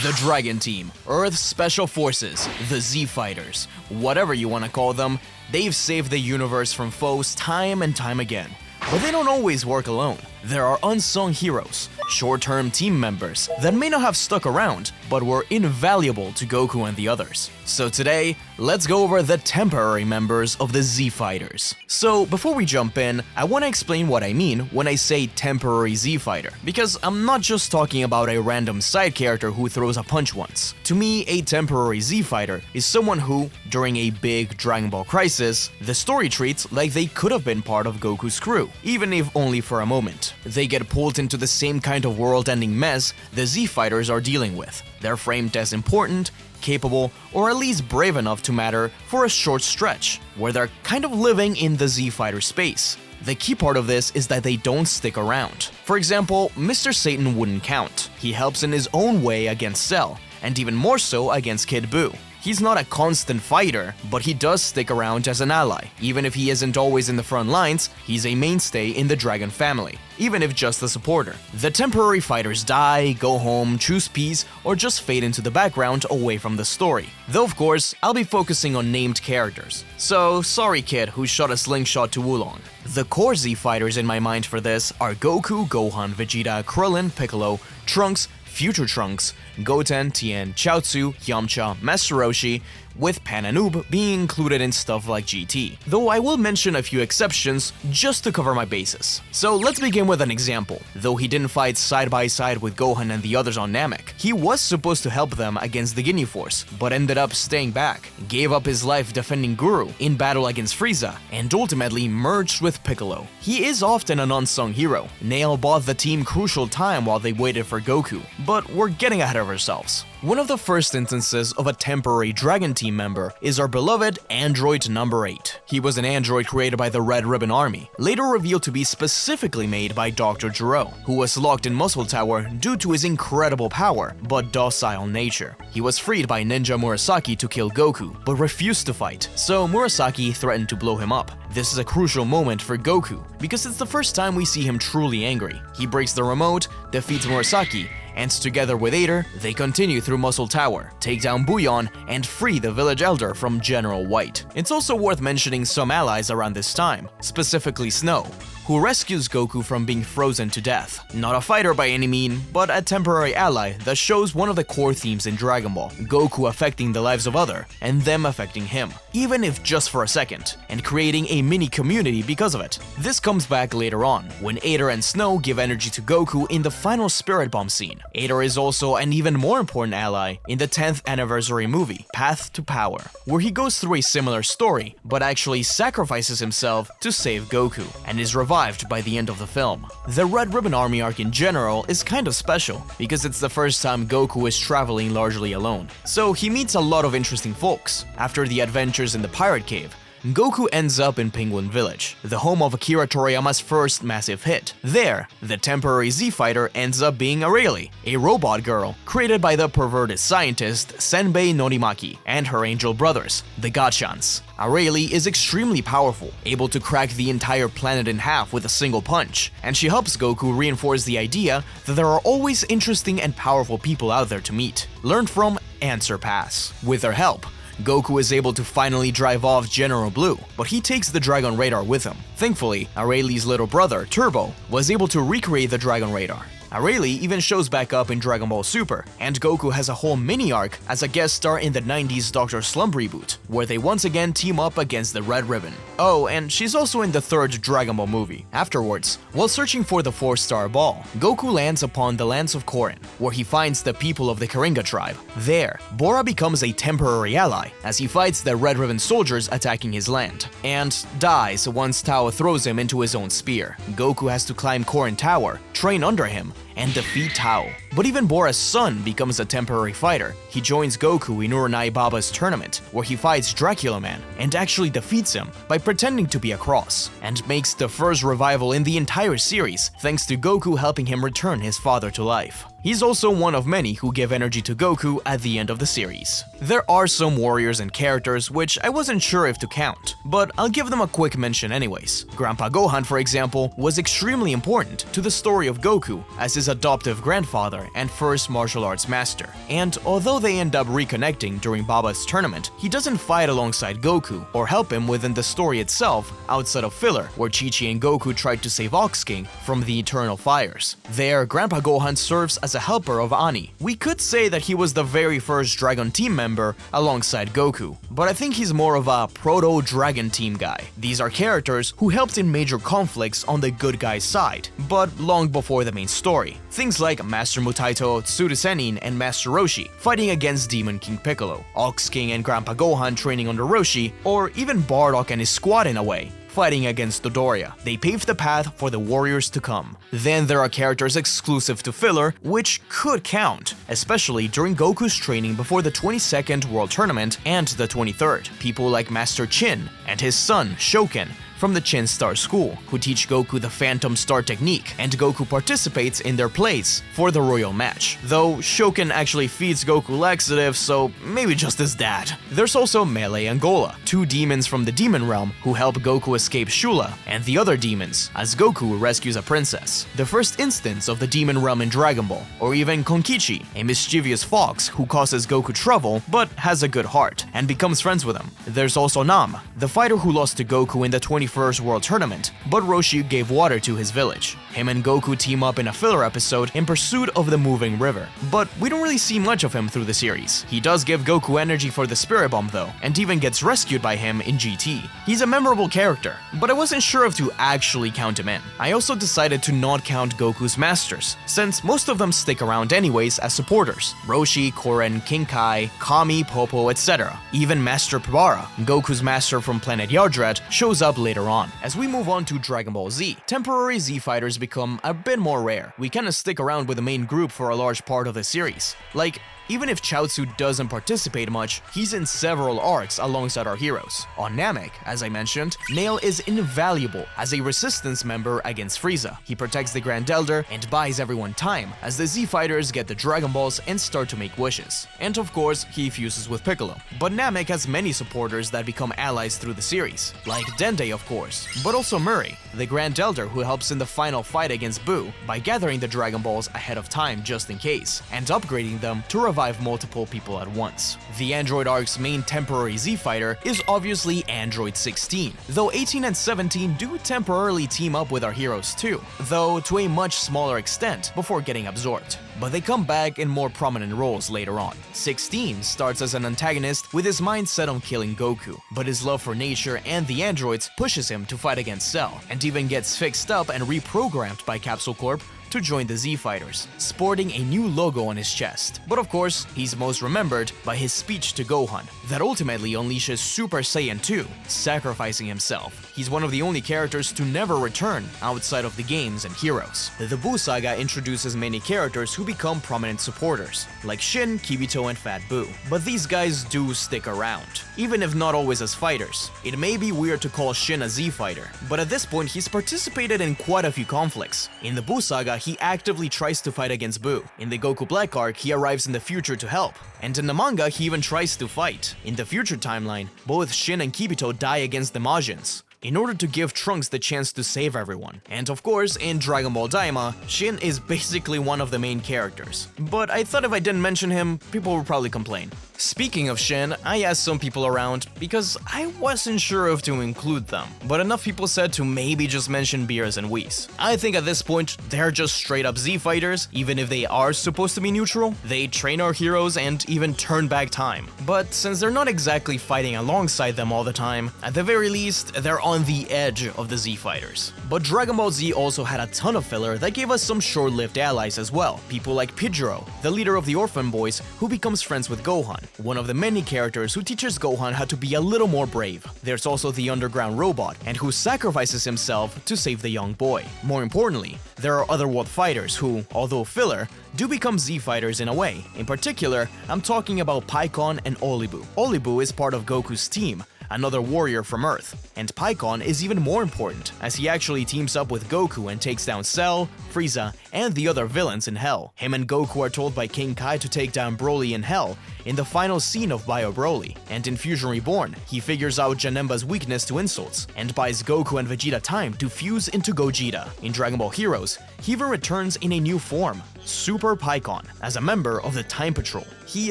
the Dragon Team, Earth's Special Forces, the Z Fighters, whatever you want to call them, they've saved the universe from foes time and time again. But they don't always work alone. There are unsung heroes, short-term team members that may not have stuck around, but were invaluable to Goku and the others. So today, let's go over the temporary members of the Z Fighters. So before we jump in, I want to explain what I mean when I say temporary Z Fighter, because I'm not just talking about a random side character who throws a punch once. To me, a temporary Z Fighter is someone who, during a big Dragon Ball crisis, the story treats like they could have been part of Goku's crew, even if only for a moment. They get pulled into the same kind of world-ending mess the Z Fighters are dealing with. They're framed as important, capable, or at least brave enough to matter for a short stretch, where they're kind of living in the Z Fighter space. The key part of this is that they don't stick around. For example, Mr. Satan wouldn't count. He helps in his own way against Cell, and even more so against Kid Buu. He's not a constant fighter, but he does stick around as an ally. Even if he isn't always in the front lines, he's a mainstay in the Dragon family, even if just a supporter. The temporary fighters die, go home, choose peace, or just fade into the background away from the story. Though of course, I'll be focusing on named characters. So sorry kid who shot a slingshot to Wulong. The core Z fighters in my mind for this are Goku, Gohan, Vegeta, Krillin, Piccolo, Trunks, Future Trunks, Goten, Tien, Chaozu, Yamcha, Master Roshi, with Pan and Oob being included in stuff like GT, though I will mention a few exceptions just to cover my bases. So let's begin with an example. Though he didn't fight side by side with Gohan and the others on Namek, he was supposed to help them against the Ginyu Force, but ended up staying back, gave up his life defending Guru in battle against Frieza, and ultimately merged with Piccolo. He is often an unsung hero. Nail bought the team crucial time while they waited for Goku, but we're getting ahead of ourselves. One of the first instances of a temporary Dragon Team member is our beloved Android number 8. He was an android created by the Red Ribbon Army, later revealed to be specifically made by Dr. Gero, who was locked in Muscle Tower due to his incredible power, but docile nature. He was freed by Ninja Murasaki to kill Goku, but refused to fight, so Murasaki threatened to blow him up. This is a crucial moment for Goku, because it's the first time we see him truly angry. He breaks the remote, defeats Murasaki, and together with Ader, they continue through Muscle Tower, take down Bouillon, and free the village elder from General White. It's also worth mentioning some allies around this time, specifically Snow, who rescues Goku from being frozen to death. Not a fighter by any mean, but a temporary ally that shows one of the core themes in Dragon Ball, Goku affecting the lives of others, and them affecting him, even if just for a second, and creating a mini community because of it. This comes back later on, when Ader and Snow give energy to Goku in the final Spirit Bomb scene. Ader is also an even more important ally in the 10th anniversary movie, Path to Power, where he goes through a similar story, but actually sacrifices himself to save Goku, and is revived by the end of the film. The Red Ribbon Army arc in general is kind of special, because it's the first time Goku is traveling largely alone, so he meets a lot of interesting folks. After the adventures in the Pirate Cave, Goku ends up in Penguin Village, the home of Akira Toriyama's first massive hit. There, the temporary Z fighter ends up being Arale, a robot girl created by the perverted scientist Senbei Norimaki and her angel brothers, the Gachans. Arale is extremely powerful, able to crack the entire planet in half with a single punch, and she helps Goku reinforce the idea that there are always interesting and powerful people out there to meet, learn from, and surpass. With her help, Goku is able to finally drive off General Blue, but he takes the Dragon Radar with him. Thankfully, Arale's little brother, Turbo, was able to recreate the Dragon Radar. Arale even shows back up in Dragon Ball Super, and Goku has a whole mini-arc as a guest star in the 90s Dr. Slump reboot, where they once again team up against the Red Ribbon. Oh, and she's also in the third Dragon Ball movie. Afterwards, while searching for the 4-star ball, Goku lands upon the lands of Korin, where he finds the people of the Karinga tribe. There, Bora becomes a temporary ally as he fights the Red Ribbon soldiers attacking his land, and dies once Tao throws him into his own spear. Goku has to climb Korin Tower, train under him, and defeat Tao. But even Bora's son becomes a temporary fighter. He joins Goku in Uranai Baba's tournament, where he fights Dracula Man and actually defeats him by pretending to be a cross, and makes the first revival in the entire series thanks to Goku helping him return his father to life. He's also one of many who give energy to Goku at the end of the series. There are some warriors and characters which I wasn't sure if to count, but I'll give them a quick mention anyways. Grandpa Gohan, for example, was extremely important to the story of Goku, as his adoptive grandfather brother and first martial arts master. And although they end up reconnecting during Baba's tournament, he doesn't fight alongside Goku or help him within the story itself outside of filler, where Chi-Chi and Goku tried to save Ox King from the eternal fires. There, Grandpa Gohan serves as a helper of Ani. We could say that he was the very first Dragon Team member alongside Goku, but I think he's more of a proto-Dragon Team guy. These are characters who helped in major conflicts on the good guy's side, but long before the main story. Things like Master Mutaito, Tsuru Sennin, and Master Roshi fighting against Demon King Piccolo, Ox King and Grandpa Gohan training under Roshi, or even Bardock and his squad in a way, fighting against Dodoria. They paved the path for the warriors to come. Then there are characters exclusive to filler, which could count, especially during Goku's training before the 22nd World Tournament and the 23rd. People like Master Chin and his son, Shoken, from the Chin Star School, who teach Goku the Phantom Star technique, and Goku participates in their plays for the royal match. Though Shoken actually feeds Goku laxatives, so maybe just his dad. There's also Melee and Gola, two demons from the demon realm who help Goku escape Shula and the other demons, as Goku rescues a princess. The first instance of the demon realm in Dragon Ball, or even Konkichi, a mischievous fox who causes Goku trouble but has a good heart and becomes friends with him. There's also Nam, the fighter who lost to Goku in the 21st World Tournament, but Roshi gave water to his village. Him and Goku team up in a filler episode in pursuit of the moving river, but we don't really see much of him through the series. He does give Goku energy for the Spirit Bomb though, and even gets rescued by him in GT. He's a memorable character, but I wasn't sure if to actually count him in. I also decided to not count Goku's masters, since most of them stick around anyways as supporters. Roshi, Koren, King Kai, Kami, Popo, etc. Even Master Prabara, Goku's master from planet Yardrat, shows up later on. As we move on to Dragon Ball Z, temporary Z fighters become a bit more rare. We kinda stick around with the main group for a large part of the series. Like, even if Chaozu doesn't participate much, he's in several arcs alongside our heroes. On Namek, as I mentioned, Nail is invaluable as a resistance member against Frieza. He protects the Grand Elder and buys everyone time as the Z fighters get the Dragon Balls and start to make wishes. And of course, he fuses with Piccolo. But Namek has many supporters that become allies through the series, like Dende of course, but also Murray, the Grand Elder who helps in the final fight against Buu by gathering the Dragon Balls ahead of time just in case, and upgrading them to revive multiple people at once. The Android arc's main temporary Z fighter is obviously Android 16, though 18 and 17 do temporarily team up with our heroes too, though to a much smaller extent before getting absorbed. But they come back in more prominent roles later on. 16 starts as an antagonist with his mind set on killing Goku, but his love for nature and the androids pushes him to fight against Cell, and even gets fixed up and reprogrammed by Capsule Corp to join the Z Fighters, sporting a new logo on his chest. But of course, he's most remembered by his speech to Gohan, that ultimately unleashes Super Saiyan 2, sacrificing himself. He's one of the only characters to never return outside of the games and heroes. The Buu saga introduces many characters who become prominent supporters, like Shin, Kibito, and Fat Buu. But these guys do stick around, even if not always as fighters. It may be weird to call Shin a Z fighter, but at this point he's participated in quite a few conflicts. In the Buu saga, he actively tries to fight against Buu. In the Goku Black arc, he arrives in the future to help. And in the manga, he even tries to fight. In the future timeline, both Shin and Kibito die against the Majins, in order to give Trunks the chance to save everyone. And of course, in Dragon Ball Daima, Shin is basically one of the main characters. But I thought if I didn't mention him, people would probably complain. Speaking of Shin, I asked some people around because I wasn't sure if to include them, but enough people said to maybe just mention Beerus and Whis. I think at this point, they're just straight up Z fighters, even if they are supposed to be neutral. They train our heroes and even turn back time. But since they're not exactly fighting alongside them all the time, at the very least, they're on the edge of the Z fighters. But Dragon Ball Z also had a ton of filler that gave us some short-lived allies as well. People like Pidgeot, the leader of the Orphan Boys, who becomes friends with Gohan, one of the many characters who teaches Gohan how to be a little more brave. There's also the underground robot, and who sacrifices himself to save the young boy. More importantly, there are otherworld fighters who, although filler, do become Z fighters in a way. In particular, I'm talking about Pikkon and Olibu. Olibu is part of Goku's team, another warrior from Earth. And Pikkon is even more important, as he actually teams up with Goku and takes down Cell, Frieza, and the other villains in Hell. Him and Goku are told by King Kai to take down Broly in Hell in the final scene of Bio Broly. And in Fusion Reborn, he figures out Janemba's weakness to insults and buys Goku and Vegeta time to fuse into Gogeta. In Dragon Ball Heroes, he even returns in a new form, Super Pikkon, as a member of the Time Patrol. He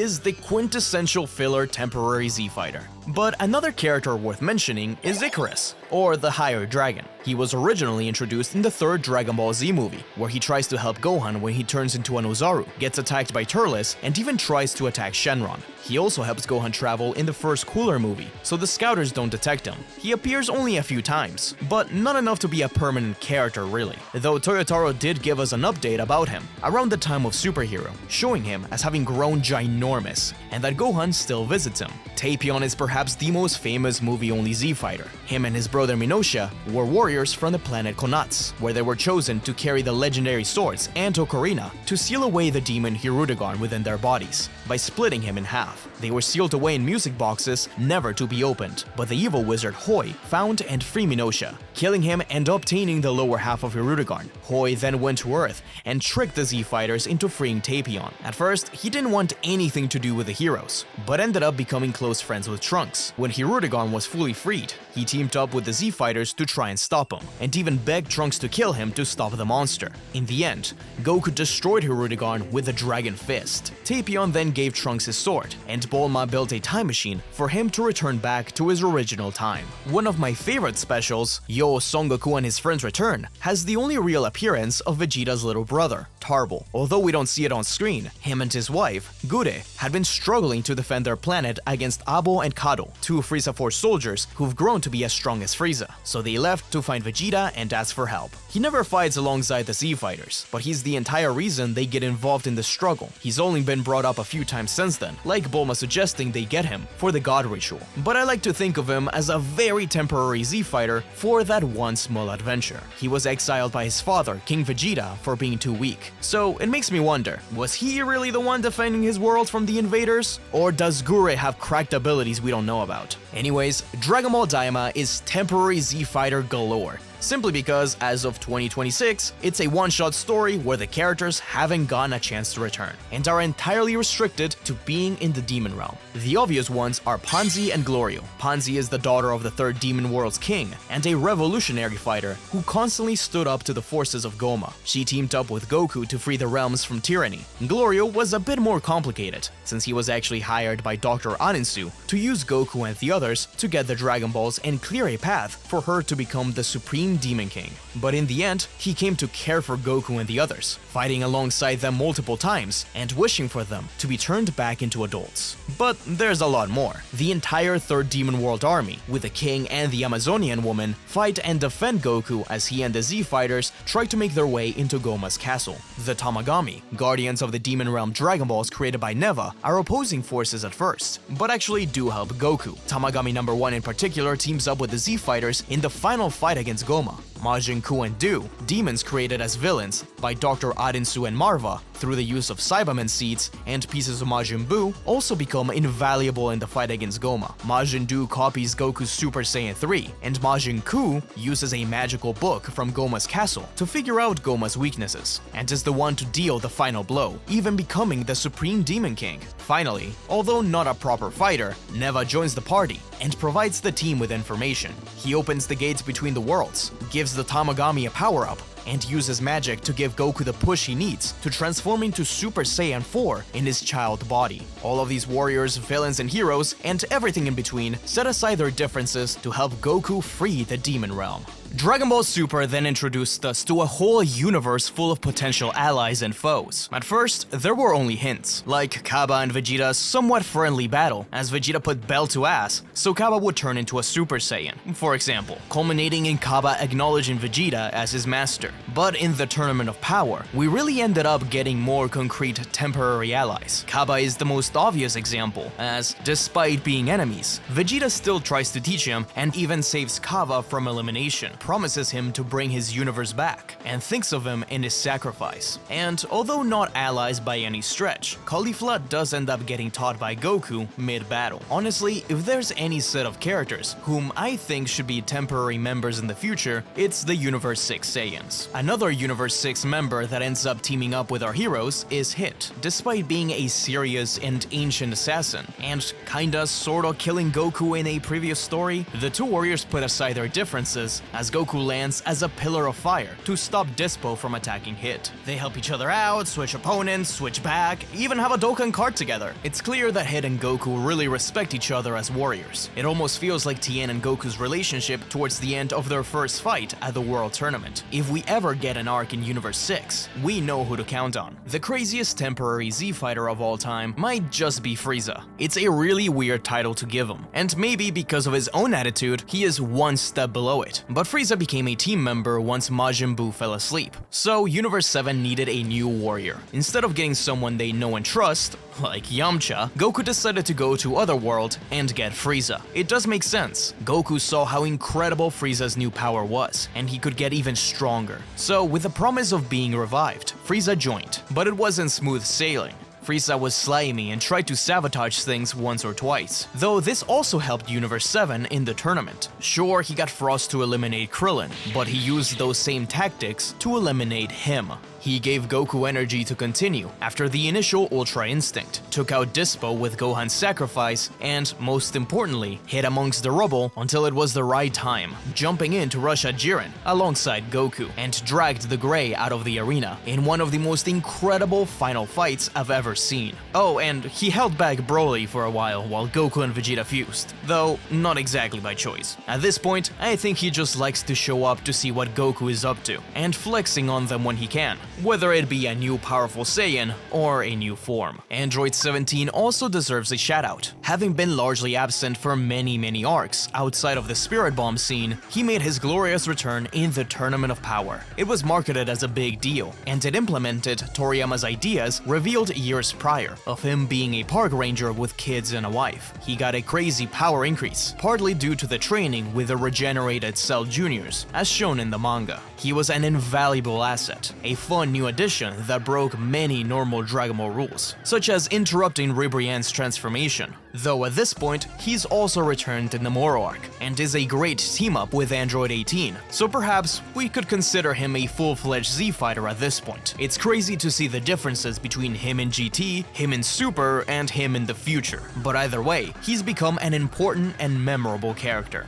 is the quintessential filler temporary Z fighter. But another character worth mentioning is Icarus, or the Higher Dragon. He was originally introduced in the third Dragon Ball Z movie, where he tries to help Gohan when he turns into an Ozaru, gets attacked by Turles, and even tries to attack Shenron. He also helps Gohan travel in the first Cooler movie, so the scouters don't detect him. He appears only a few times, but not enough to be a permanent character really, though Toyotaro did give us an update about him around the time of Superhero, showing him as having grown ginormous, and that Gohan still visits him. Tapion is perhaps the most famous movie-only Z fighter. Him and his brother Minosha were warriors from the planet Konats, where they were chosen to carry the legendary swords and Ocarina to seal away the demon Hirudegarn within their bodies, by splitting him in half. They were sealed away in music boxes, never to be opened, but the evil wizard Hoi found and freed Minosha, killing him and obtaining the lower half of Hirudegarn. Hoi then went to Earth and tricked the Z fighters into freeing Tapion. At first, he didn't want anything to do with the heroes, but ended up becoming close friends with Trunks. When Hirudegarn was fully freed, he teamed up with the Z fighters to try and stop him, and even begged Trunks to kill him to stop the monster. In the end, Goku destroyed Hirudegarn with a Dragon Fist. Tapion then gave Trunks his sword, and Bulma built a time machine for him to return back to his original time. One of my favorite specials, Yo Son Goku and His Friends Return, has the only real appearance of Vegeta's little brother, Tarble. Although we don't see it on screen, him and his wife, Gure, had been struggling to defend their planet against Abo and Kado, two Frieza Force soldiers who've grown to be as strong as Frieza. So they left to find Vegeta and ask for help. He never fights alongside the Z fighters, but he's the entire reason they get involved in the struggle. He's only been brought up a few times since then, like Bulma suggesting they get him for the God Ritual. But I like to think of him as a very temporary Z fighter for that one small adventure. He was exiled by his father, King Vegeta, for being too weak. So it makes me wonder, was he really the one defending his world from the invaders? Or does Gure have cracked abilities we don't know about? Anyways, Dragon Ball Daima is temporary Z fighter galore, simply because, as of 2026, it's a one-shot story where the characters haven't gotten a chance to return, and are entirely restricted to being in the Demon Realm. The obvious ones are Ponzi and Glorio. Ponzi is the daughter of the third Demon World's king, and a revolutionary fighter who constantly stood up to the forces of Goma. She teamed up with Goku to free the realms from tyranny. Glorio was a bit more complicated, since he was actually hired by Dr. Aninsu to use Goku and the others to get the Dragon Balls and clear a path for her to become the Supreme Demon King. But in the end, he came to care for Goku and the others, fighting alongside them multiple times and wishing for them to be turned back into adults. But there's a lot more. The entire Third Demon World army, with the king and the Amazonian woman, fight and defend Goku as he and the Z fighters try to make their way into Goma's castle. The Tamagami, guardians of the Demon Realm Dragon Balls created by Neva, are opposing forces at first, but actually do help Goku. Tamagami number 1 in particular teams up with the Z fighters in the final fight against Goma. Majin Ku and Du, demons created as villains by Dr. Arinsu and Marva, through the use of Saibamen seeds and pieces of Majin Buu, also become invaluable in the fight against Goma. Majin Du copies Goku's Super Saiyan 3, and Majin Ku uses a magical book from Goma's castle to figure out Goma's weaknesses, and is the one to deal the final blow, even becoming the Supreme Demon King. Finally, although not a proper fighter, Neva joins the party and provides the team with information. He opens the gates between the worlds, gives the Tamagami a power-up, and uses magic to give Goku the push he needs to transform into Super Saiyan 4 in his child body. All of these warriors, villains, and heroes, and everything in between, set aside their differences to help Goku free the Demon Realm. Dragon Ball Super then introduced us to a whole universe full of potential allies and foes. At first, there were only hints, like Kaba and Vegeta's somewhat friendly battle, as Vegeta put Bell to ass, so Kaba would turn into a Super Saiyan, for example, culminating in Kaba acknowledging Vegeta as his master. But in the Tournament of Power, we really ended up getting more concrete temporary allies. Kaba is the most obvious example, as, despite being enemies, Vegeta still tries to teach him and even saves Kaba from elimination. promises him to bring his universe back, and thinks of him in his sacrifice. And although not allies by any stretch, Caulifla does end up getting taught by Goku mid-battle. Honestly, if there's any set of characters whom I think should be temporary members in the future, it's the Universe 6 Saiyans. Another Universe 6 member that ends up teaming up with our heroes is Hit. Despite being a serious and ancient assassin, and kinda sorta killing Goku in a previous story, the two warriors put aside their differences as Goku lands as a pillar of fire to stop Dispo from attacking Hit. They help each other out, switch opponents, switch back, even have a Dokkan card together. It's clear that Hit and Goku really respect each other as warriors. It almost feels like Tien and Goku's relationship towards the end of their first fight at the World Tournament. If we ever get an arc in Universe 6, we know who to count on. The craziest temporary Z fighter of all time might just be Frieza. It's a really weird title to give him, and maybe because of his own attitude, he is one step below it. But Frieza became a team member once Majin Buu fell asleep, so Universe 7 needed a new warrior. Instead of getting someone they know and trust, like Yamcha, Goku decided to go to Otherworld and get Frieza. It does make sense. Goku saw how incredible Frieza's new power was, and he could get even stronger. So with the promise of being revived, Frieza joined, but it wasn't smooth sailing. Frieza was slimy and tried to sabotage things once or twice, though this also helped Universe 7 in the tournament. Sure, he got Frost to eliminate Krillin, but he used those same tactics to eliminate him. He gave Goku energy to continue after the initial Ultra Instinct, took out Dispo with Gohan's sacrifice, and, most importantly, hid amongst the rubble until it was the right time, jumping in to rush at Jiren alongside Goku, and dragged the Grey out of the arena in one of the most incredible final fights I've ever seen. Oh, and he held back Broly for a while Goku and Vegeta fused, though not exactly by choice. At this point, I think he just likes to show up to see what Goku is up to, and flexing on them when he can, whether it be a new powerful Saiyan or a new form. Android 17 also deserves a shoutout. Having been largely absent for many arcs outside of the Spirit Bomb scene, he made his glorious return in the Tournament of Power. It was marketed as a big deal, and it implemented Toriyama's ideas revealed years prior of him being a park ranger with kids and a wife. He got a crazy power increase, partly due to the training with the regenerated Cell Juniors, as shown in the manga. He was an invaluable asset, a fun new addition that broke many normal Dragon Ball rules, such as interrupting Ribrianne's transformation, though at this point, he's also returned in the Moro arc, and is a great team-up with Android 18, so perhaps we could consider him a full-fledged Z fighter at this point. It's crazy to see the differences between him in GT, him in Super, and him in the future, but either way, he's become an important and memorable character.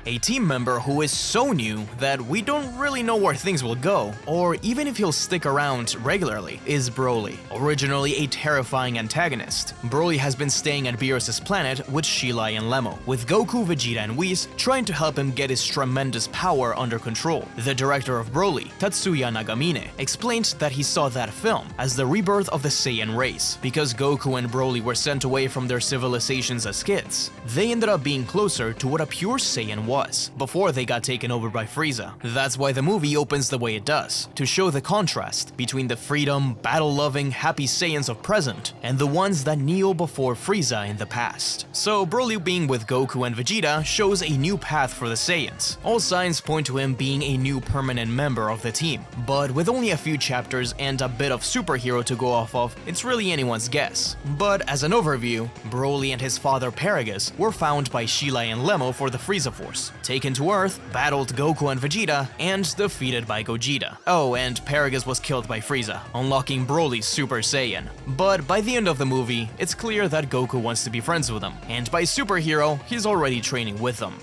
A team member who is so new that we don't really know where things will go, or even if he'll stick around regularly, is Broly. Originally a terrifying antagonist, Broly has been staying at Beerus' planet with Sheila and Lemmo, with Goku, Vegeta, and Whis trying to help him get his tremendous power under control. The director of Broly, Tatsuya Nagamine, explained that he saw that film as the rebirth of the Saiyan race, because Goku and Broly were sent away from their civilizations as kids. They ended up being closer to what a pure Saiyan was, before they got taken over by Frieza. That's why the movie opens the way it does, to show the contrast between the freedom, battle-loving, happy Saiyans of present, and the ones that kneel before Frieza in the past. So Broly being with Goku and Vegeta shows a new path for the Saiyans. All signs point to him being a new permanent member of the team, but with only a few chapters and a bit of superhero to go off of, it's really anyone's guess. But as an overview, Broly and his father Paragus were found by Sheila and Lemmo for the Frieza Force, taken to Earth, battled Goku and Vegeta, and defeated by Gogeta. Oh, and Paragus was killed by Frieza, unlocking Broly's Super Saiyan. But by the end of the movie, it's clear that Goku wants to be friends with him, and by superhero, he's already training with them.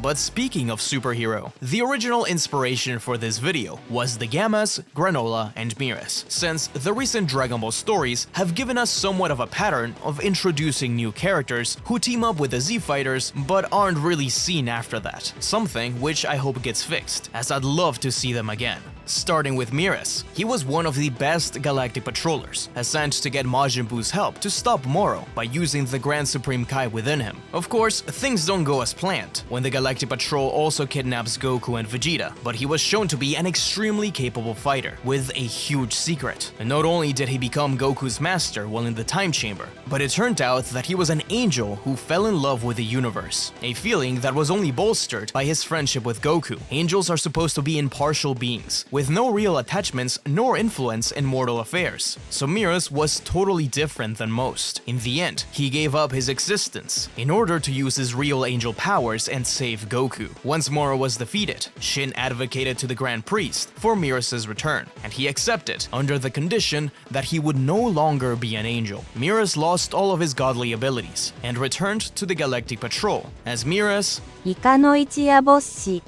But speaking of superhero, the original inspiration for this video was the Gammas, Granolah, and Merus, since the recent Dragon Ball stories have given us somewhat of a pattern of introducing new characters who team up with the Z fighters but aren't really seen after that, something which I hope gets fixed, as I'd love to see them again. starting with Merus. He was one of the best Galactic patrollers, sent to get Majin Buu's help to stop Moro by using the Grand Supreme Kai within him. Of course, things don't go as planned when the Galactic Patrol also kidnaps Goku and Vegeta, but he was shown to be an extremely capable fighter with a huge secret. And not only did he become Goku's master while in the time chamber, but it turned out that he was an angel who fell in love with the universe, a feeling that was only bolstered by his friendship with Goku. Angels are supposed to be impartial beings, with no real attachments nor influence in mortal affairs. So Merus was totally different than most. In the end, he gave up his existence in order to use his real angel powers and save Goku. Once Moro was defeated, Shin advocated to the Grand Priest for Merus' return, and he accepted under the condition that he would no longer be an angel. Merus lost all of his godly abilities and returned to the Galactic Patrol as Merus. イカの一夜ボッシ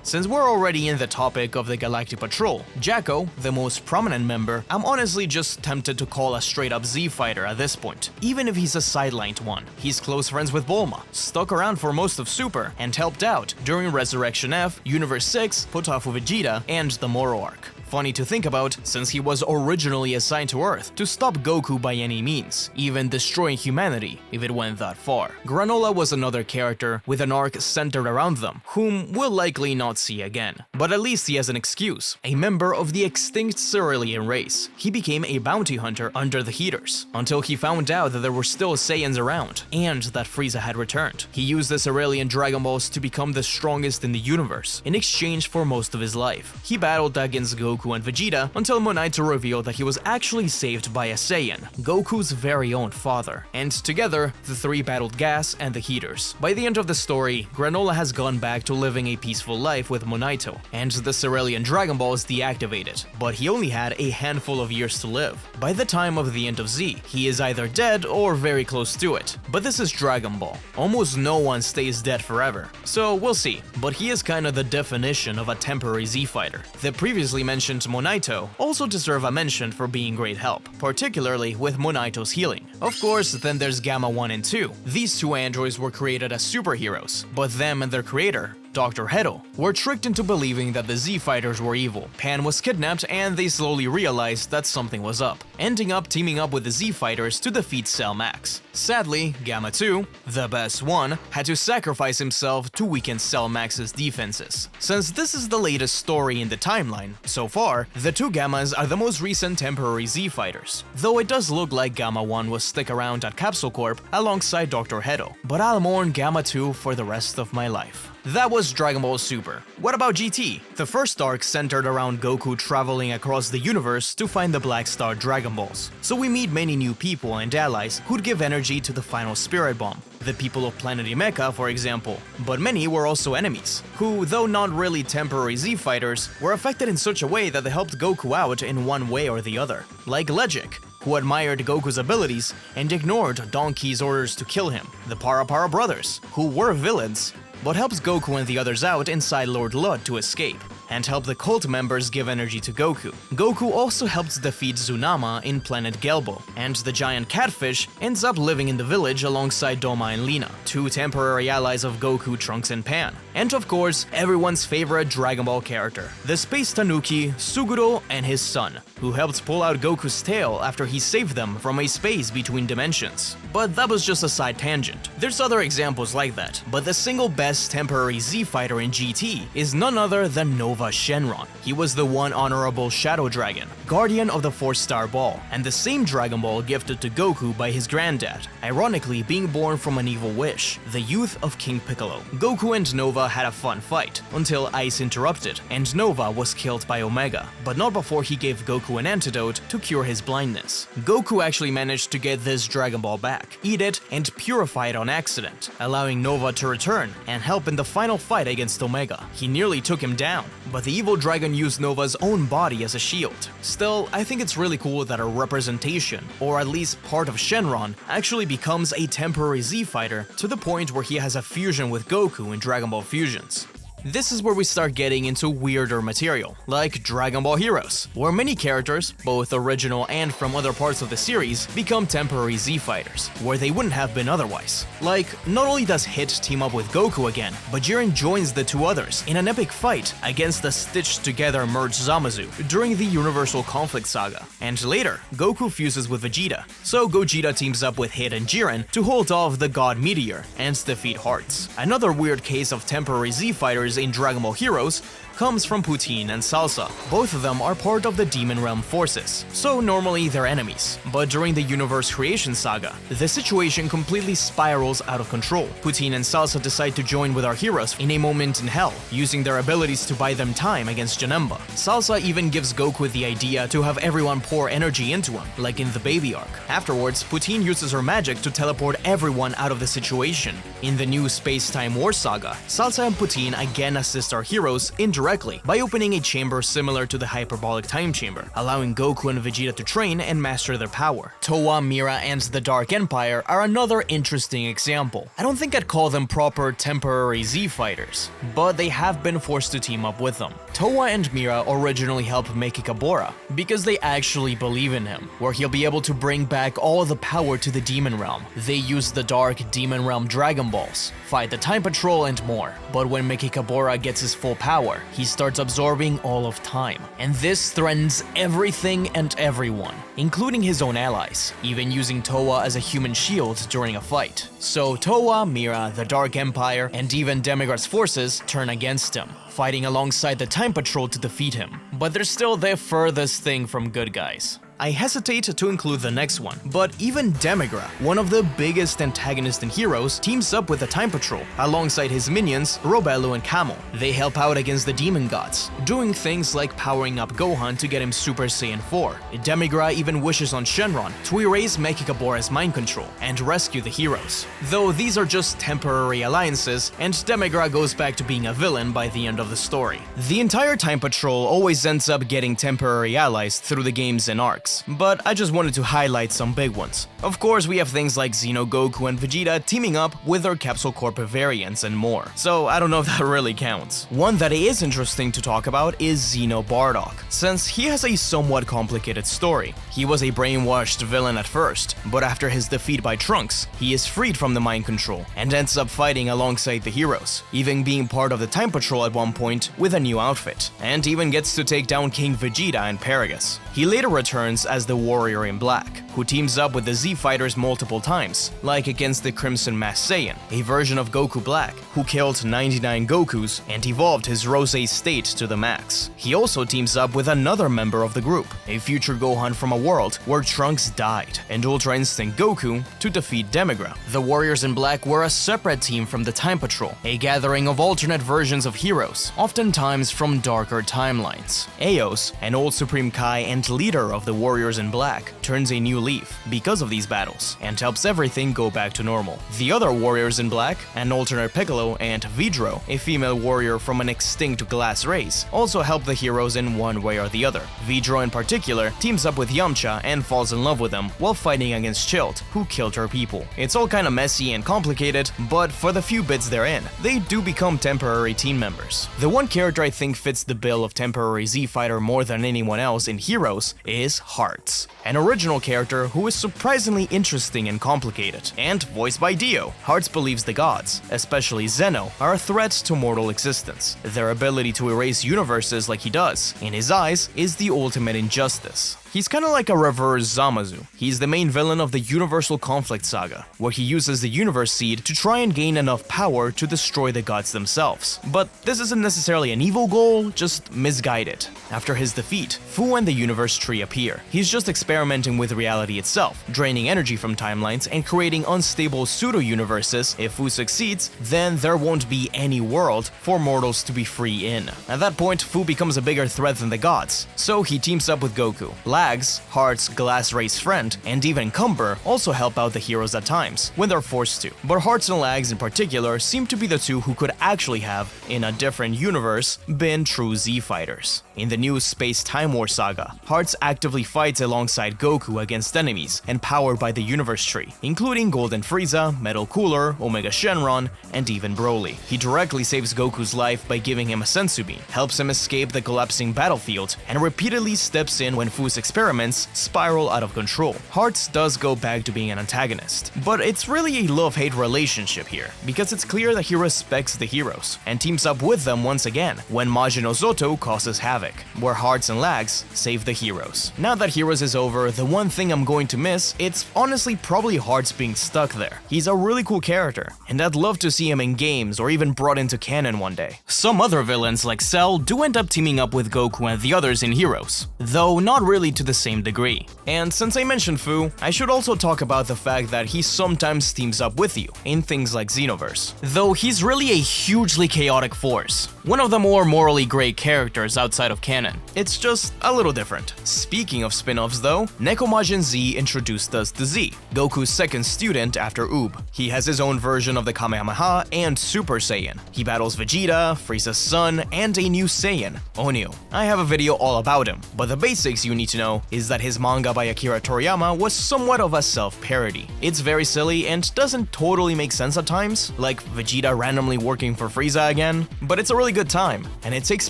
Since we're already in the topic of the Galactic Patrol, Jacko, the most prominent member, I'm honestly just tempted to call a straight-up Z fighter at this point, even if he's a sidelined one. He's close friends with Bulma, stuck around for most of Super, and helped out during Resurrection F, Universe 6, Potafu Vegeta, and the Moro arc. Funny to think about, since he was originally assigned to Earth to stop Goku by any means, even destroying humanity if it went that far. Granolah was another character with an arc centered around them, whom we'll likely not see again. But at least he has an excuse, a member of the extinct Cerulean race. He became a bounty hunter under the Heaters, until he found out that there were still Saiyans around, and that Frieza had returned. He used the Cerulean Dragon Balls to become the strongest in the universe, in exchange for most of his life. He battled against Goku and Vegeta until Monaito revealed that he was actually saved by a Saiyan, Goku's very own father, and together, the three battled Gas and the Heaters. By the end of the story, Granolah has gone back to living a peaceful life with Monaito, and the Cerulean Dragon Balls deactivated, but he only had a handful of years to live. By the time of the end of Z, he is either dead or very close to it. But this is Dragon Ball. Almost no one stays dead forever, so we'll see. But he is kinda the definition of a temporary Z fighter. The previously mentioned Monaito also deserve a mention for being great help, particularly with Monaito's healing. Of course, then there's Gamma 1 and 2. These two androids were created as superheroes, but them and their creator, Dr. Hedo, were tricked into believing that the Z-Fighters were evil. Pan was kidnapped and they slowly realized that something was up, ending up teaming up with the Z-Fighters to defeat Cell Max. Sadly, Gamma 2, the best one, had to sacrifice himself to weaken Cell Max's defenses. Since this is the latest story in the timeline, so far, the two Gammas are the most recent temporary Z-Fighters, though it does look like Gamma 1 will stick around at Capsule Corp alongside Dr. Hedo, but I'll mourn Gamma 2 for the rest of my life. That was Dragon Ball Super. What about GT? The first arc centered around Goku traveling across the universe to find the Black Star Dragon Balls. So we meet many new people and allies who'd give energy to the final Spirit Bomb. The people of Planet Namek, for example. But many were also enemies, who, though not really temporary Z-Fighters, were affected in such a way that they helped Goku out in one way or the other. Like Legic, who admired Goku's abilities and ignored Donkey's orders to kill him. The Para Para brothers, who were villains, but helps Goku and the others out inside Lord Lud to escape, and help the cult members give energy to Goku. Goku also helps defeat Tsunama in Planet Gelbo, and the giant catfish ends up living in the village alongside Doma and Lina, two temporary allies of Goku, Trunks, and Pan. And of course, everyone's favorite Dragon Ball character, the space tanuki Suguro and his son, who helped pull out Goku's tail after he saved them from a space between dimensions. But that was just a side tangent. There's other examples like that, but the single best temporary Z-Fighter in GT is none other than Nova Shenron. He was the one honorable Shadow Dragon, guardian of the 4-star ball, and the same Dragon Ball gifted to Goku by his granddad, ironically being born from an evil wish, the youth of King Piccolo. Goku and Nova had a fun fight, until Ice interrupted, and Nova was killed by Omega, but not before he gave Goku an antidote to cure his blindness. Goku actually managed to get this Dragon Ball back, eat it, and purify it on accident, allowing Nova to return and help in the final fight against Omega. He nearly took him down, but the evil dragon used Nova's own body as a shield. Still, I think it's really cool that a representation, or at least part of Shenron, actually becomes a temporary Z-Fighter to the point where he has a fusion with Goku in Dragon Ball Fusions. This is where we start getting into weirder material, like Dragon Ball Heroes, where many characters, both original and from other parts of the series, become temporary Z fighters, where they wouldn't have been otherwise. Like, not only does Hit team up with Goku again, but Jiren joins the two others in an epic fight against the stitched-together merged Zamasu during the Universal Conflict Saga. And later, Goku fuses with Vegeta, so Gogeta teams up with Hit and Jiren to hold off the God Meteor and defeat Hearts. Another weird case of temporary Z fighters in Dragon Ball Heroes comes from Poutine and Salsa. Both of them are part of the Demon Realm forces, so normally they're enemies. But during the Universe Creation Saga, the situation completely spirals out of control. Poutine and Salsa decide to join with our heroes in a moment in hell, using their abilities to buy them time against Janemba. Salsa even gives Goku the idea to have everyone pour energy into him, like in the Baby arc. Afterwards, Poutine uses her magic to teleport everyone out of the situation. In the new Space-Time War Saga, Salsa and Poutine again assist our heroes indirectly by opening a chamber similar to the Hyperbolic Time Chamber, allowing Goku and Vegeta to train and master their power. Towa, Mira, and the Dark Empire are another interesting example. I don't think I'd call them proper temporary Z fighters, but they have been forced to team up with them. Towa and Mira originally help Mekikabura because they actually believe in him, where he'll be able to bring back all the power to the Demon Realm. They use the Dark Demon Realm Dragon Balls, fight the Time Patrol, and more. But when Mekikabura gets his full power, he starts absorbing all of time. And this threatens everything and everyone, including his own allies, even using Towa as a human shield during a fight. So Towa, Mira, the Dark Empire, and even Demigor's forces turn against him, fighting alongside the Time Patrol to defeat him. But they're still the furthest thing from good guys. I hesitate to include the next one, but even Demigra, one of the biggest antagonists in Heroes, teams up with the Time Patrol, alongside his minions, Robelu and Kamo. They help out against the demon gods, doing things like powering up Gohan to get him Super Saiyan 4. Demigra even wishes on Shenron to erase Mekikabura's mind control and rescue the heroes. Though these are just temporary alliances, and Demigra goes back to being a villain by the end of the story. The entire Time Patrol always ends up getting temporary allies through the games and arcs, but I just wanted to highlight some big ones. Of course, we have things like Xeno Goku and Vegeta teaming up with their Capsule Corp variants and more, so I don't know if that really counts. One that is interesting to talk about is Xeno Bardock, since he has a somewhat complicated story. He was a brainwashed villain at first, but after his defeat by Trunks, he is freed from the mind control and ends up fighting alongside the heroes, even being part of the Time Patrol at one point with a new outfit, and even gets to take down King Vegeta and Paragus. He later returns as the Warrior in Black, who teams up with the Z Fighters multiple times, like against the Crimson Masked Saiyan, a version of Goku Black, who killed 99 Gokus and evolved his Rose state to the max. He also teams up with another member of the group, a future Gohan from a world where Trunks died, and Ultra Instinct Goku to defeat Demigra. The Warriors in Black were a separate team from the Time Patrol, a gathering of alternate versions of heroes, oftentimes from darker timelines. Eos, an old Supreme Kai and leader of the Warriors in Black, turns a new leaf because of these battles and helps everything go back to normal. The other Warriors in Black, an alternate Piccolo, and Vidro, a female warrior from an extinct glass race, also help the heroes in one way or the other. Vidro in particular teams up with Yamcha and falls in love with him while fighting against Chillt, who killed her people. It's all kinda messy and complicated, but for the few bits they're in, they do become temporary team members. The one character I think fits the bill of temporary Z fighter more than anyone else in Heroes is Hearts, an original character who is surprisingly interesting and complicated, and voiced by Dio. Hearts believes the gods, especially Zeno, are a threat to mortal existence. Their ability to erase universes like he does, in his eyes, is the ultimate injustice. He's kinda like a reverse Zamasu. He's the main villain of the Universal Conflict Saga, where he uses the Universe Seed to try and gain enough power to destroy the gods themselves. But this isn't necessarily an evil goal, just misguided. After his defeat, Fu and the Universe Tree appear. He's just experimenting with reality itself, draining energy from timelines and creating unstable pseudo-universes. If Fu succeeds, then there won't be any world for mortals to be free in. At that point, Fu becomes a bigger threat than the gods, so he teams up with Goku. Lags, Heart's glass race friend, and even Cumber also help out the heroes at times, when they're forced to. But Hearts and Lags in particular seem to be the two who could actually have, in a different universe, been true Z fighters. In the new Space Time War saga, Hearts actively fights alongside Goku against enemies, empowered by the universe tree, including Golden Frieza, Metal Cooler, Omega Shenron, and even Broly. He directly saves Goku's life by giving him a senzu bean, helps him escape the collapsing battlefield, and repeatedly steps in when Fu's experiments spiral out of control. Hearts does go back to being an antagonist, but it's really a love-hate relationship here, because it's clear that he respects the heroes, and teams up with them once again when Majin Ozoto causes havoc, where Hearts and Lags save the heroes. Now that Heroes is over, the one thing I'm going to miss, it's honestly probably Hearts being stuck there. He's a really cool character, and I'd love to see him in games or even brought into canon one day. Some other villains like Cell do end up teaming up with Goku and the others in Heroes, though not really to the same degree. And since I mentioned Fu, I should also talk about the fact that he sometimes teams up with you in things like Xenoverse, though he's really a hugely chaotic force. One of the more morally gray characters outside of canon. It's just a little different. Speaking of spin-offs though, Nekomajin Z introduced us to Z, Goku's second student after Oob. He has his own version of the Kamehameha and Super Saiyan. He battles Vegeta, Frieza's son, and a new Saiyan, Onyu. I have a video all about him, but the basics you need to know is that his manga by Akira Toriyama was somewhat of a self-parody. It's very silly and doesn't totally make sense at times, like Vegeta randomly working for Frieza again, but it's a really good time, and it takes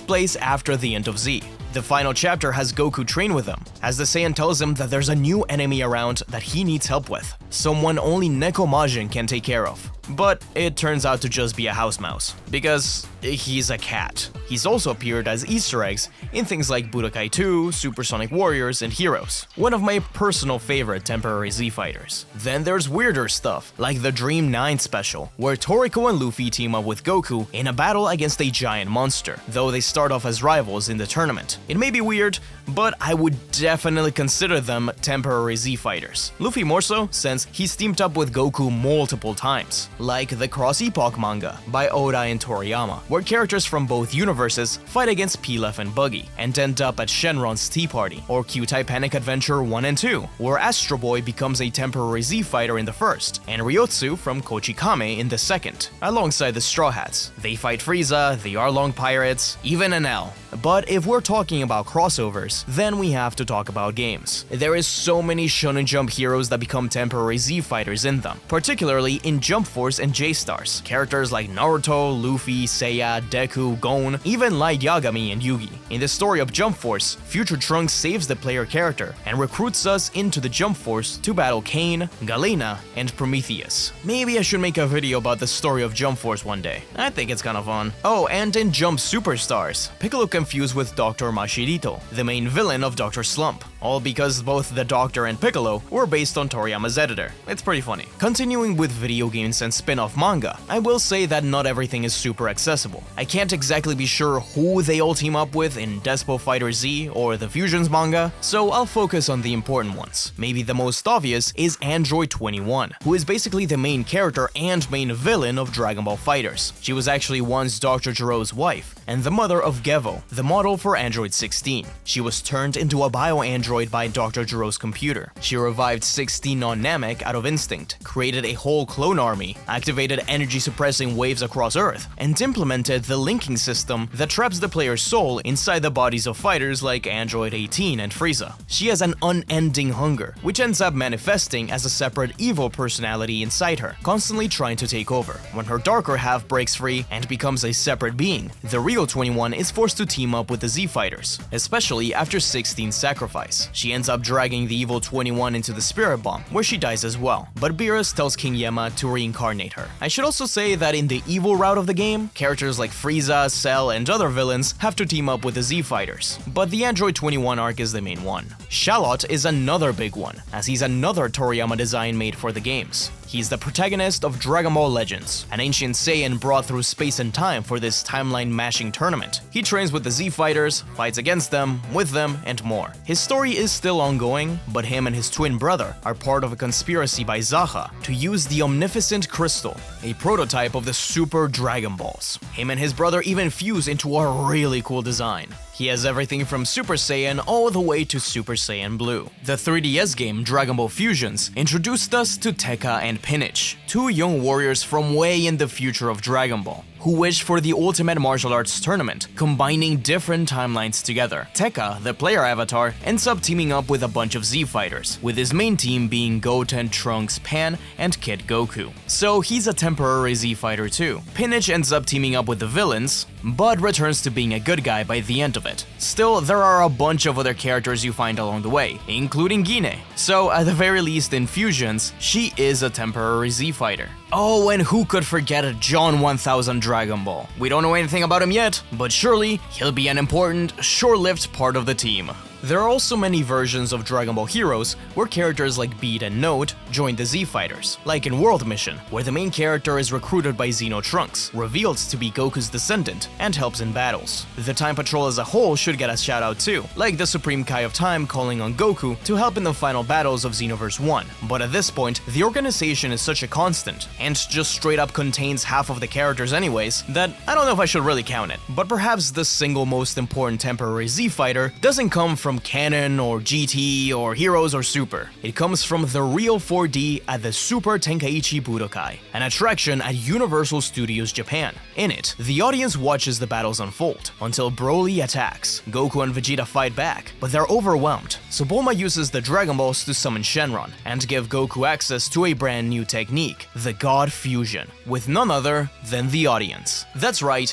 place after the end of Z. The final chapter has Goku train with him, as the Saiyan tells him that there's a new enemy around that he needs help with, someone only Nekomajin can take care of. But it turns out to just be a house mouse, because he's a cat. He's also appeared as Easter eggs in things like Budokai 2, Supersonic Warriors, and Heroes, one of my personal favorite temporary Z fighters. Then there's weirder stuff, like the Dream 9 special, where Toriko and Luffy team up with Goku in a battle against a giant monster, though they start off as rivals in the tournament. It may be weird, but I would definitely consider them temporary Z fighters. Luffy more so, since he's teamed up with Goku multiple times, like the Cross Epoch manga by Oda and Toriyama, where characters from both universes fight against Pilaf and Buggy, and end up at Shenron's Tea Party, or Kyutai Panic Adventure 1 and 2, where Astro Boy becomes a temporary Z fighter in the first, and Ryotsu from Kochikame in the second, alongside the Straw Hats. They fight Frieza, the Arlong Pirates, even Enel. But if we're talking about crossovers, then we have to talk about games. There is so many Shonen Jump heroes that become temporary Z fighters in them, particularly in Jump Force and J-Stars. Characters like Naruto, Luffy, Seiya, Deku, Gon, even Light Yagami and Yugi. In the story of Jump Force, Future Trunks saves the player character and recruits us into the Jump Force to battle Kane, Galena, and Prometheus. Maybe I should make a video about the story of Jump Force one day. I think it's kinda fun. Oh, and in Jump Superstars, Piccolo confused with Dr. Mashirito, the main villain of Dr. Slump, all because both the Doctor and Piccolo were based on Toriyama's editor. It's pretty funny. Continuing with video games and spin-off manga, I will say that not everything is super accessible. I can't exactly be sure who they all team up with in Despo Fighter Z or the Fusions manga, so I'll focus on the important ones. Maybe the most obvious is Android 21, who is basically the main character and main villain of Dragon Ball FighterZ. She was actually once Dr. Jiro's wife, and the mother of Gevo, the model for Android 16. She was turned into a bio-android by Dr. Jiro's computer. She revived 16 on Namek out of instinct, created a whole clone army, activated energy-suppressing waves across Earth, and implemented the linking system that traps the player's soul inside the bodies of fighters like Android 18 and Frieza. She has an unending hunger, which ends up manifesting as a separate evil personality inside her, constantly trying to take over. When her darker half breaks free and becomes a separate being, the real 21 is forced to team up with the Z fighters, especially after 16's sacrifice. She ends up dragging the evil 21 into the Spirit Bomb, where she dies as well, but Beerus tells King Yema to reincarnate her. I should also say that in the evil route of the game, characters like Frieza, Cell, and other villains have to team up with the Z fighters, but the Android 21 arc is the main one. Shallot is another big one, as he's another Toriyama design made for the games. He's the protagonist of Dragon Ball Legends, an ancient Saiyan brought through space and time for this timeline-mashing tournament. He trains with the Z fighters, fights against them, with them, and more. His story is still ongoing, but him and his twin brother are part of a conspiracy by Zaha to use the Omnificent Crystal, a prototype of the Super Dragon Balls. Him and his brother even fuse into a really cool design. He has everything from Super Saiyan all the way to Super Saiyan Blue. The 3DS game Dragon Ball Fusions introduced us to Tekka and Pinnich, two young warriors from way in the future of Dragon Ball, who wished for the ultimate martial arts tournament, combining different timelines together. Tekka, the player avatar, ends up teaming up with a bunch of Z fighters, with his main team being Goten, Trunks, Pan, and Kid Goku. So he's a temporary Z fighter too. Pinnich ends up teaming up with the villains, but returns to being a good guy by the end of it. Still, there are a bunch of other characters you find along the way, including Gine. So at the very least in Fusions, she is a temporary Z fighter. Oh, and who could forget John 1000 Dragon Ball? We don't know anything about him yet, but surely he'll be an important, short-lived part of the team. There are also many versions of Dragon Ball Heroes where characters like Beat and Note join the Z Fighters, like in World Mission, where the main character is recruited by Xeno Trunks, revealed to be Goku's descendant, and helps in battles. The Time Patrol as a whole should get a shout out too, like the Supreme Kai of Time calling on Goku to help in the final battles of Xenoverse 1. But at this point, the organization is such a constant, and just straight up contains half of the characters anyways, that I don't know if I should really count it. But perhaps the single most important temporary Z Fighter doesn't come from Canon or GT or Heroes or Super. It comes from the real 4D at the Super Tenkaichi Budokai, an attraction at Universal Studios Japan. In it, the audience watches the battles unfold until Broly attacks. Goku and Vegeta fight back, but they're overwhelmed, so Bulma uses the Dragon Balls to summon Shenron and give Goku access to a brand new technique, the God Fusion, with none other than the audience. That's right,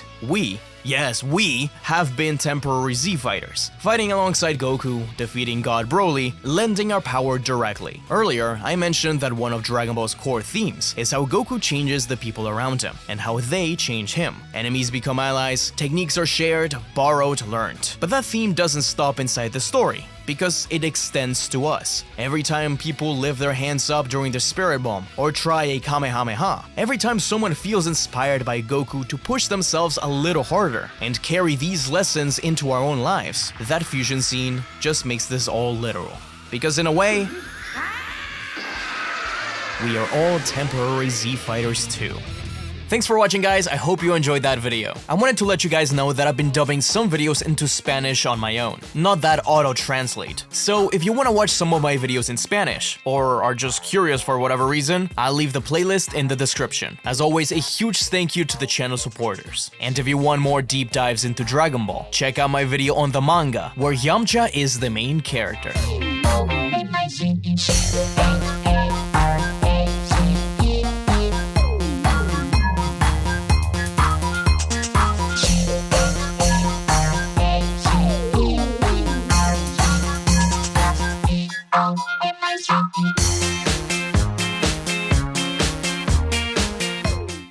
Yes, we have been temporary Z fighters, fighting alongside Goku, defeating God Broly, lending our power directly. Earlier, I mentioned that one of Dragon Ball's core themes is how Goku changes the people around him, and how they change him. Enemies become allies, techniques are shared, borrowed, learned. But that theme doesn't stop inside the story, because it extends to us. Every time people lift their hands up during the Spirit Bomb or try a Kamehameha, every time someone feels inspired by Goku to push themselves a little harder and carry these lessons into our own lives, that fusion scene just makes this all literal. Because in a way, we are all temporary Z fighters too. Thanks for watching, guys. I hope you enjoyed that video. I wanted to let you guys know that I've been dubbing some videos into Spanish on my own, not that auto-translate. So if you want to watch some of my videos in Spanish, or are just curious for whatever reason, I'll leave the playlist in the description. As always, a huge thank you to the channel supporters. And if you want more deep dives into Dragon Ball, check out my video on the manga, where Yamcha is the main character. If I